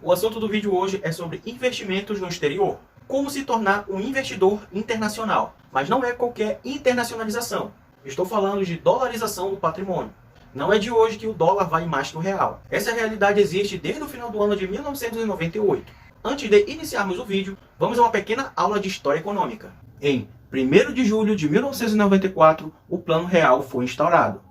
O assunto do vídeo hoje é sobre investimentos no exterior. Como se tornar um investidor internacional. Mas não é qualquer internacionalização. Estou falando de dolarização do patrimônio. Não é de hoje que o dólar vale mais que o real. Essa realidade existe desde o final do ano de 1998. Antes de iniciarmos o vídeo, vamos a uma pequena aula de história econômica. Em 1º de julho de 1994, o Plano Real foi instaurado.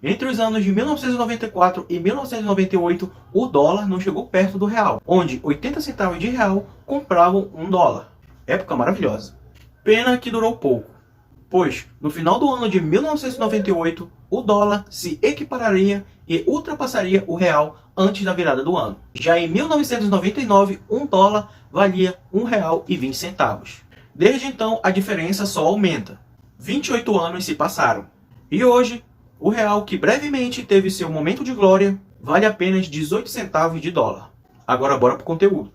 Entre os anos de 1994 e 1998, o dólar não chegou perto do real, onde 80 centavos de real compravam um dólar. Época maravilhosa. Pena que durou pouco, pois no final do ano de 1998, o dólar se equipararia e ultrapassaria o real antes da virada do ano. Já em 1999, um dólar valia R$ 1,20. Desde então, a diferença só aumenta. 28 anos se passaram. E hoje, o real, que brevemente teve seu momento de glória, vale apenas 18 centavos de dólar. Agora bora para o conteúdo.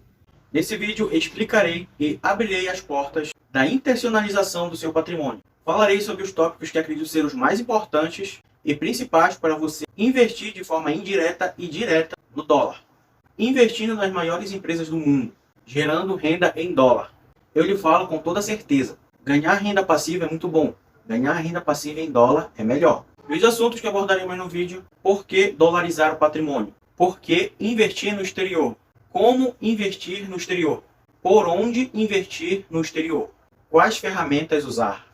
Nesse vídeo explicarei e abrirei as portas da internacionalização do seu patrimônio. Falarei sobre os tópicos que acredito ser os mais importantes e principais para você investir de forma indireta e direta no dólar. Investindo nas maiores empresas do mundo, gerando renda em dólar. Eu lhe falo com toda certeza, ganhar renda passiva é muito bom. Ganhar renda passiva em dólar é melhor. E os assuntos que abordaremos no vídeo: por que dolarizar o patrimônio? Por que investir no exterior? Como investir no exterior? Por onde investir no exterior? Quais ferramentas usar?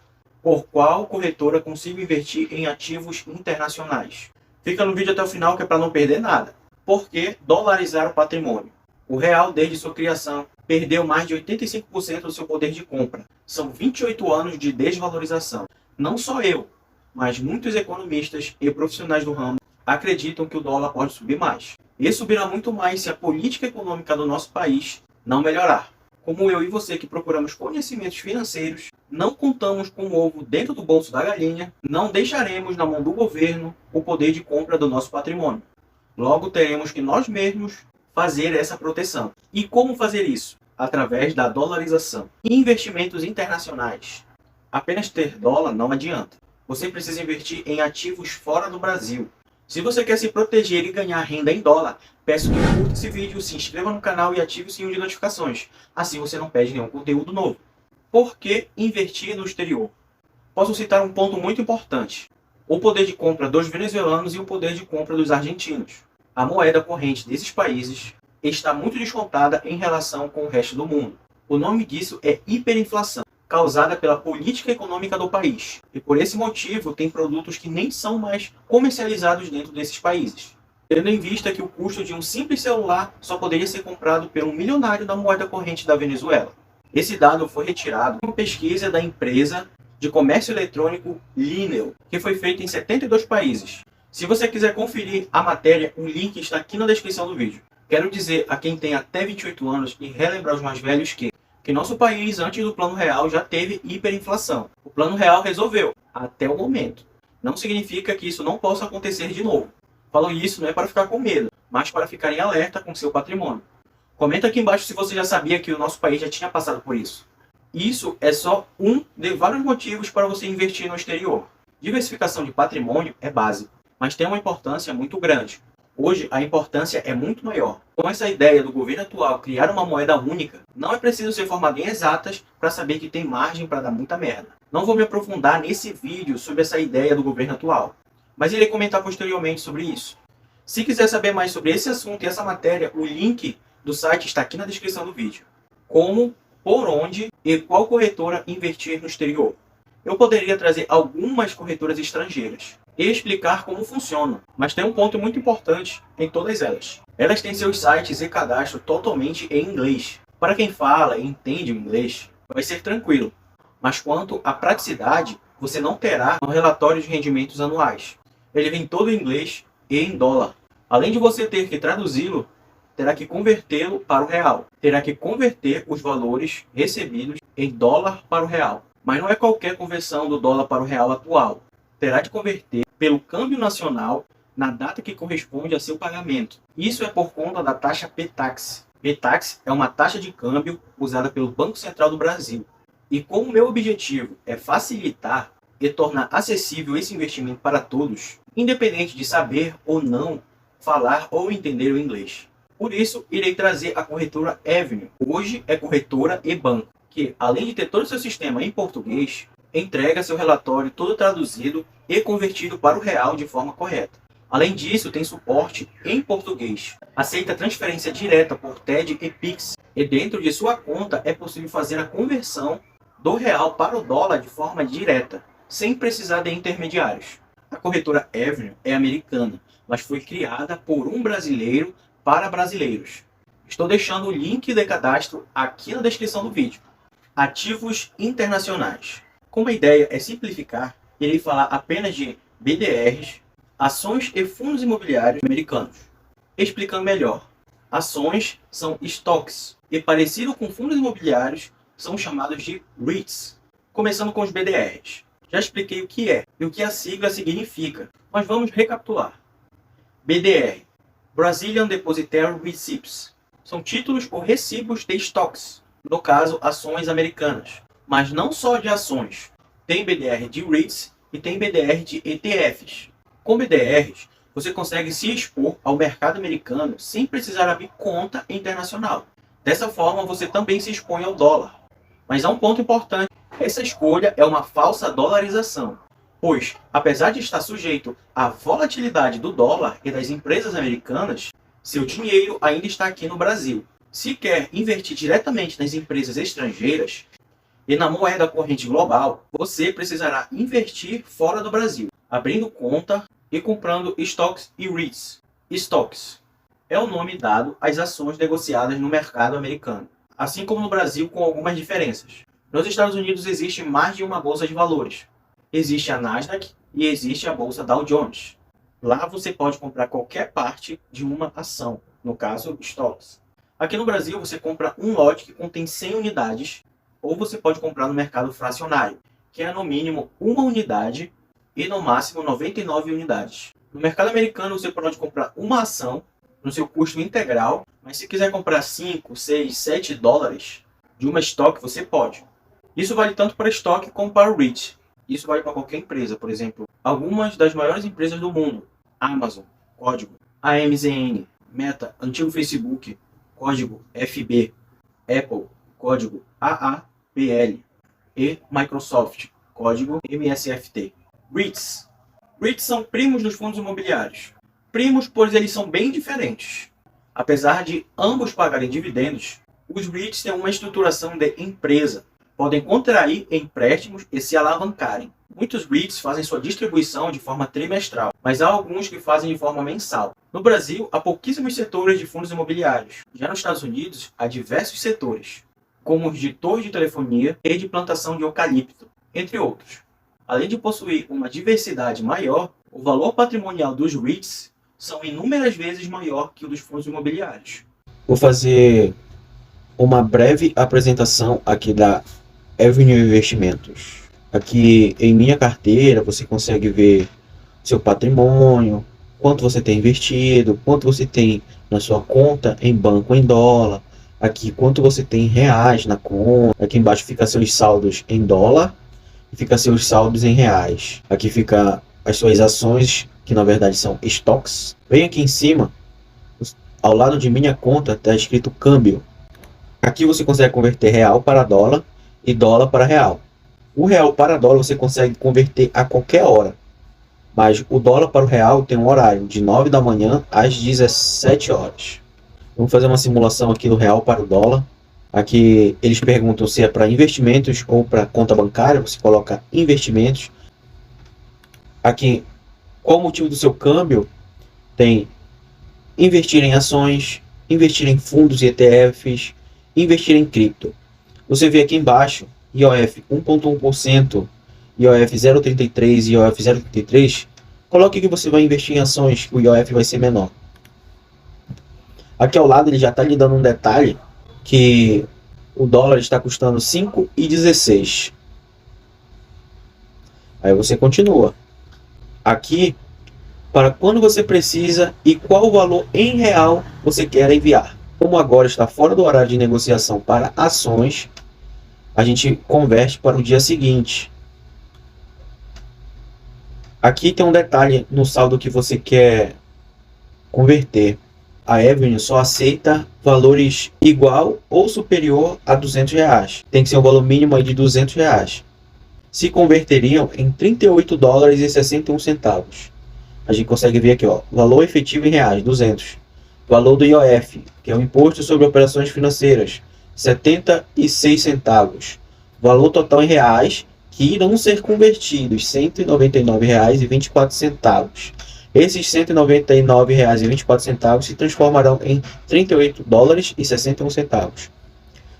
Por qual corretora consigo investir em ativos internacionais? Fica no vídeo até o final que é para não perder nada. Por que dolarizar o patrimônio? O real, desde sua criação, perdeu mais de 85% do seu poder de compra. São 28 anos de desvalorização. Não só eu, mas muitos economistas e profissionais do ramo acreditam que o dólar pode subir mais. E subirá muito mais se a política econômica do nosso país não melhorar. Como eu e você que procuramos conhecimentos financeiros, não contamos com o ovo dentro do bolso da galinha, não deixaremos na mão do governo o poder de compra do nosso patrimônio. Logo teremos que nós mesmos fazer essa proteção. E como fazer isso? Através da dolarização. Investimentos internacionais. Apenas ter dólar não adianta. Você precisa investir em ativos fora do Brasil. Se você quer se proteger e ganhar renda em dólar, peço que curta esse vídeo, se inscreva no canal e ative o sininho de notificações. Assim você não perde nenhum conteúdo novo. Por que investir no exterior? Posso citar um ponto muito importante. O poder de compra dos venezuelanos e o poder de compra dos argentinos. A moeda corrente desses países está muito descontada em relação com o resto do mundo. O nome disso é hiperinflação, causada pela política econômica do país. E por esse motivo, tem produtos que nem são mais comercializados dentro desses países. Tendo em vista que o custo de um simples celular só poderia ser comprado por um milionário da moeda corrente da Venezuela. Esse dado foi retirado de uma pesquisa da empresa de comércio eletrônico Lineo, que foi feita em 72 países. Se você quiser conferir a matéria, o link está aqui na descrição do vídeo. Quero dizer a quem tem até 28 anos e relembrar os mais velhos que nosso país, antes do Plano Real, já teve hiperinflação. O Plano Real resolveu, até o momento. Não significa que isso não possa acontecer de novo. Falo isso não é para ficar com medo, mas para ficar em alerta com seu patrimônio. Comenta aqui embaixo se você já sabia que o nosso país já tinha passado por isso. Isso é só um de vários motivos para você investir no exterior. Diversificação de patrimônio é básico, mas tem uma importância muito grande. Hoje, a importância é muito maior. Com essa ideia do governo atual criar uma moeda única, não é preciso ser formado em exatas para saber que tem margem para dar muita merda. Não vou me aprofundar nesse vídeo sobre essa ideia do governo atual, mas irei comentar posteriormente sobre isso. Se quiser saber mais sobre esse assunto e essa matéria, o link do site está aqui na descrição do vídeo. Como, por onde e qual corretora investir no exterior. Eu poderia trazer algumas corretoras estrangeiras e explicar como funcionam, mas tem um ponto muito importante em todas elas. Elas têm seus sites e cadastro totalmente em inglês. Para quem fala e entende o inglês, vai ser tranquilo. Mas quanto à praticidade, você não terá um relatório de rendimentos anuais. Ele vem todo em inglês e em dólar. Além de você ter que traduzi-lo, terá que convertê-lo para o real. Terá que converter os valores recebidos em dólar para o real. Mas não é qualquer conversão do dólar para o real atual. Terá de converter pelo câmbio nacional na data que corresponde a seu pagamento. Isso é por conta da taxa PTAX. PTAX é uma taxa de câmbio usada pelo Banco Central do Brasil. E como meu objetivo é facilitar e tornar acessível esse investimento para todos, independente de saber ou não falar ou entender o inglês. Por isso, irei trazer a corretora Avenue. Hoje é corretora e banco, que além de ter todo o seu sistema em português, entrega seu relatório todo traduzido e convertido para o real de forma correta. Além disso, tem suporte em português. Aceita transferência direta por TED e Pix. E dentro de sua conta é possível fazer a conversão do real para o dólar de forma direta, sem precisar de intermediários. A corretora Avenue é americana, mas foi criada por um brasileiro para brasileiros. Estou deixando o link de cadastro aqui na descrição do vídeo. Ativos internacionais. Como a ideia é simplificar, irei falar apenas de BDRs, ações e fundos imobiliários americanos. Explicando melhor, ações são stocks e, parecido com fundos imobiliários, são chamados de REITs. Começando com os BDRs. Já expliquei o que é e o que a sigla significa, mas vamos recapitular. BDR, Brazilian Depositary Receipts, são títulos ou recibos de stocks, no caso ações americanas, mas não só de ações. Tem BDR de REITs e tem BDR de ETFs. Com BDRs, você consegue se expor ao mercado americano sem precisar abrir conta internacional. Dessa forma, você também se expõe ao dólar. Mas há um ponto importante. Essa escolha é uma falsa dolarização, pois, apesar de estar sujeito à volatilidade do dólar e das empresas americanas, seu dinheiro ainda está aqui no Brasil. Se quer investir diretamente nas empresas estrangeiras e na moeda corrente global, você precisará investir fora do Brasil, abrindo conta e comprando stocks e REITs. Stocks é o nome dado às ações negociadas no mercado americano, assim como no Brasil, com algumas diferenças. Nos Estados Unidos existe mais de uma bolsa de valores. Existe a Nasdaq e existe a bolsa Dow Jones. Lá você pode comprar qualquer parte de uma ação, no caso, stocks. Aqui no Brasil você compra um lote que contém 100 unidades, ou você pode comprar no mercado fracionário, que é no mínimo uma unidade e no máximo 99 unidades. No mercado americano você pode comprar uma ação no seu custo integral, mas se quiser comprar 5, 6, 7 dólares de uma estoque, você pode. Isso vale tanto para estoque como para o REIT. Isso vale para qualquer empresa, por exemplo, algumas das maiores empresas do mundo. Amazon, código AMZN, Meta, antigo Facebook, código FB, Apple, código AAPL e Microsoft, código MSFT. REITs. REITs são primos dos fundos imobiliários. Primos, pois eles são bem diferentes. Apesar de ambos pagarem dividendos, os REITs têm uma estruturação de empresa. Podem contrair empréstimos e se alavancarem. Muitos REITs fazem sua distribuição de forma trimestral, mas há alguns que fazem de forma mensal. No Brasil, há pouquíssimos setores de fundos imobiliários. Já nos Estados Unidos, há diversos setores, como os de torre de telefonia e de plantação de eucalipto, entre outros. Além de possuir uma diversidade maior, o valor patrimonial dos REITs são inúmeras vezes maior que o dos fundos imobiliários. Vou fazer uma breve apresentação aqui da Avenue Investimentos. Aqui em minha carteira você consegue ver seu patrimônio, quanto você tem investido, quanto você tem na sua conta em banco em dólar, aqui quanto você tem em reais na conta, aqui embaixo fica seus saldos em dólar e fica seus saldos em reais. Aqui fica as suas ações, que na verdade são stocks. Bem aqui em cima, ao lado de minha conta, está escrito câmbio. Aqui você consegue converter real para dólar e dólar para real. O real para dólar você consegue converter a qualquer hora, mas o dólar para o real tem um horário de 9 da manhã às 17 horas. Vamos fazer uma simulação aqui do real para o dólar. Aqui eles perguntam se é para investimentos ou para conta bancária. Você coloca investimentos. Aqui, qual o motivo do seu câmbio? Tem investir em ações, investir em fundos e ETFs, investir em cripto. Você vê aqui embaixo, IOF 1,1%, IOF 0,33% e IOF 0,33%. Coloque que você vai investir em ações, o IOF vai ser menor. Aqui ao lado ele já está lhe dando um detalhe que o dólar está custando 5,16. Aí você continua. Aqui, para quando você precisa e qual o valor em real você quer enviar. Como agora está fora do horário de negociação para ações, a gente converte para o dia seguinte. Aqui tem um detalhe no saldo que você quer converter. A Avenue só aceita valores igual ou superior a R$ 200. Tem que ser um valor mínimo aí de R$ 200. Se converteriam em $38,61. A gente consegue ver aqui, ó, valor efetivo em reais, 200. Valor do IOF, que é o Imposto sobre Operações Financeiras, 76 centavos. Valor total em reais, que irão ser convertidos, R$ 199,24. Esses R$ 199,24 se transformarão em $38,61. Se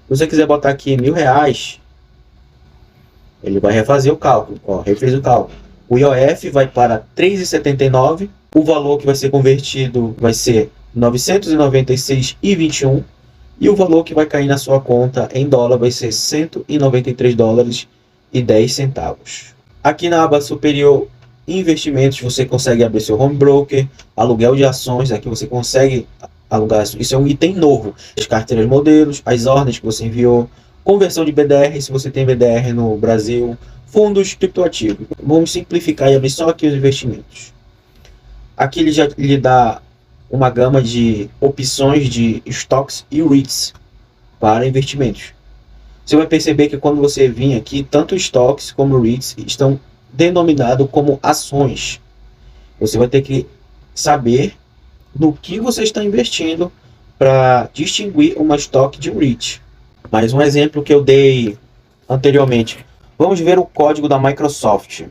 você quiser botar aqui R$ 1.000, ele vai refazer o cálculo. Ó, refez o cálculo. O IOF vai para R$ 3,79. O valor que vai ser convertido vai ser R$ 996,21. E o valor que vai cair na sua conta em dólar vai ser $193,10. Aqui na aba superior, investimentos, você consegue abrir seu home broker, aluguel de ações. Aqui você consegue alugar, isso é um item novo. As carteiras modelos, as ordens que você enviou, conversão de BDR, se você tem BDR no Brasil, fundos criptoativos. Vamos simplificar e abrir só aqui os investimentos. Aqui ele já lhe dá uma gama de opções de stocks e REITs para investimentos. Você vai perceber que quando você vir aqui, tanto stocks como REITs estão denominados como ações. Você vai ter que saber no que você está investindo para distinguir uma stock de um REIT. Mais um exemplo que eu dei anteriormente. Vamos ver o código da Microsoft.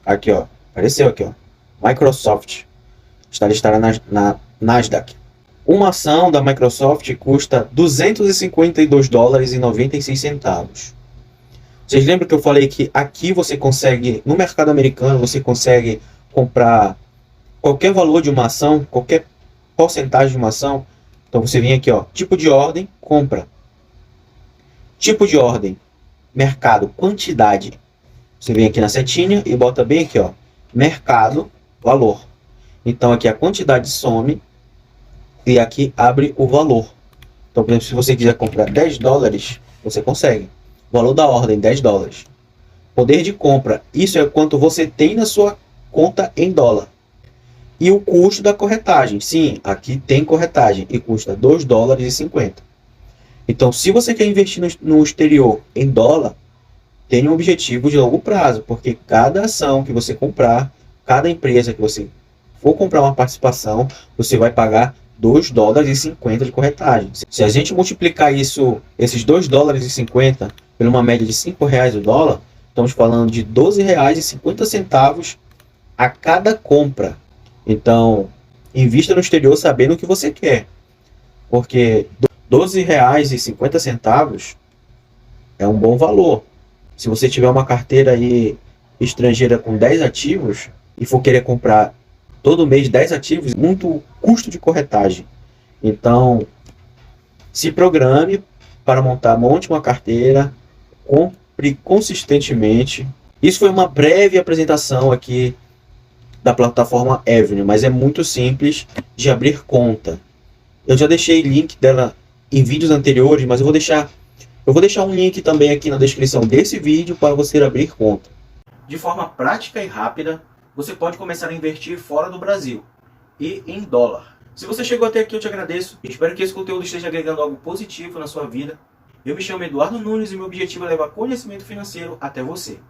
Aqui, ó. Apareceu aqui, ó. Microsoft. Está listada na Nasdaq. Uma ação da Microsoft custa $252,96. Vocês lembram que eu falei que aqui você consegue, no mercado americano, você consegue comprar qualquer valor de uma ação, qualquer porcentagem de uma ação. Então você vem aqui, ó, tipo de ordem, compra. Tipo de ordem, mercado, quantidade. Você vem aqui na setinha e bota bem aqui, ó, mercado, valor. Então aqui a quantidade some e aqui abre o valor. Então, por exemplo, se você quiser comprar $10, você consegue. Valor da ordem, $10. Poder de compra, isso é quanto você tem na sua conta em dólar. E o custo da corretagem, sim, aqui tem corretagem e custa $2,50. Então, se você quer investir no exterior em dólar, tenha um objetivo de longo prazo, porque cada ação que você comprar, cada empresa que você for comprar uma participação, você vai pagar $2,50 de corretagem. Se a gente multiplicar isso, esses $2,50 por uma média de R$ 5 o dólar, estamos falando de R$ 12,50 a cada compra. Então, invista no exterior sabendo o que você quer, porque R$ 12,50 é um bom valor. Se você tiver uma carteira aí estrangeira com 10 ativos e for querer comprar todo mês 10 ativos, muito custo de corretagem. Então, se programe para monte uma carteira, compre consistentemente. Isso foi uma breve apresentação aqui da plataforma Avenue, mas é muito simples de abrir conta. Eu já deixei link dela em vídeos anteriores, mas eu vou deixar um link também aqui na descrição desse vídeo para você abrir conta. De forma prática e rápida, você pode começar a investir fora do Brasil e em dólar. Se você chegou até aqui, eu te agradeço. Espero que esse conteúdo esteja agregando algo positivo na sua vida. Eu me chamo Eduardo Nunes e meu objetivo é levar conhecimento financeiro até você.